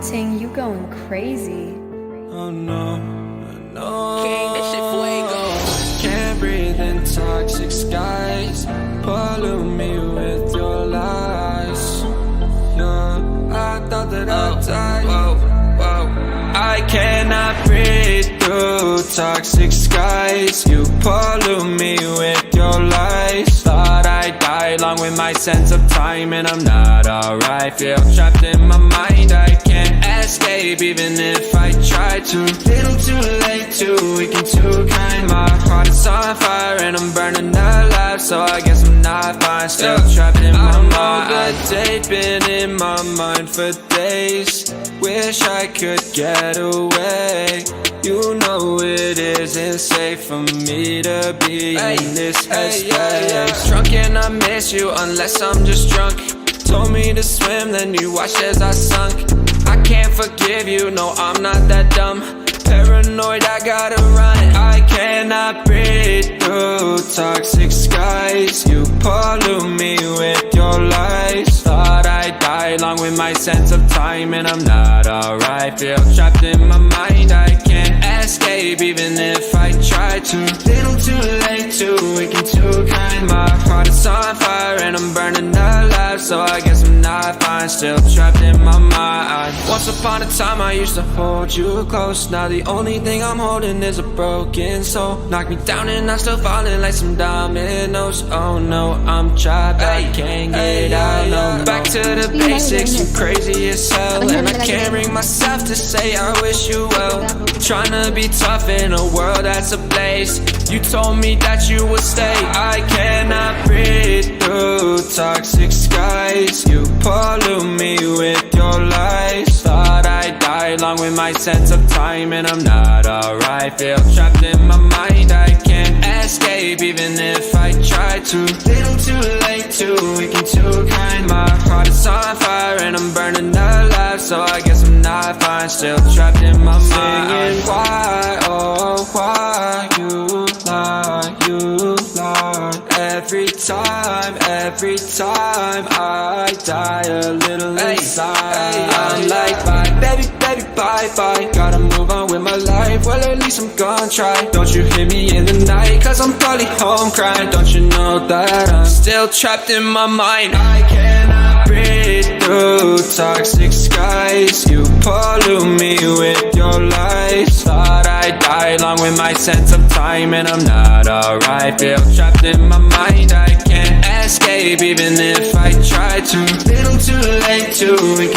Ting, you going crazy. Oh no, no. King, this shit fuego. Can't breathe in toxic skies. Pollute me with your lies. Yeah, I thought that I'd die. I cannot breathe through toxic skies. You pollute me with your lies. Thought I'd die along with my sense of time, and I'm not alright. Feel trapped in my mind, I can't escape even if I try to. Little too late, too weak and too kind. My heart is on fire and I'm burning alive, so I guess I'm not fine. Still trapped in my mind. The date been in my mind for days. Wish I could get away. You know it isn't safe for me to be in this headspace. Drunk and I miss you unless I'm just drunk. Told me to swim, then you watched as I sunk. I can't forgive you, no, I'm not that dumb. Paranoid, I gotta run. I cannot breathe through toxic skies. You pollute me with your lies. Thought I'd die along with my sense of time, and I'm not alright. Feel trapped in my mind, I can't escape even if I try to. Little too late, too weak and too kind. My heart is on fire and I'm burning alive, so I guess I'm not fine. Still trapped in my mind. Once upon a time I used to hold you close. Now the only thing I'm holding is a broken soul. Knock me down and I'm still falling like some dominoes. Oh no, I'm trapped, I can't get out no more. Back to the basics, you crazy as hell, and I can't bring myself to say I wish you well. Tryna be tough in a world that's ablaze. You told me that you would stay. I cannot breathe through toxic skies. You pollute me with your lies. Thought I'd die along with my sense of time, and I'm not alright. Feel trapped in my mind, I can't escape even if I try to. Little too late, too weak and too kind. My heart is on fire and I'm burning alive, so I guess I'm not fine. Still trapped in my mind. Singing why, oh why you lie, you lie. Every time I die a little inside. I'm like bye, baby, baby, bye, bye. Gotta move on with my life, well at least I'm gonna try. Don't you hear me in the night, cause I'm probably home crying. Don't you know that I'm still trapped in my mind. I cannot breathe through toxic skies. You pollute me with your lies. Thought I'd die along with my sense of time, and I'm not alright. Feel trapped in my mind, I can't escape even if I try to. Little too late, too weak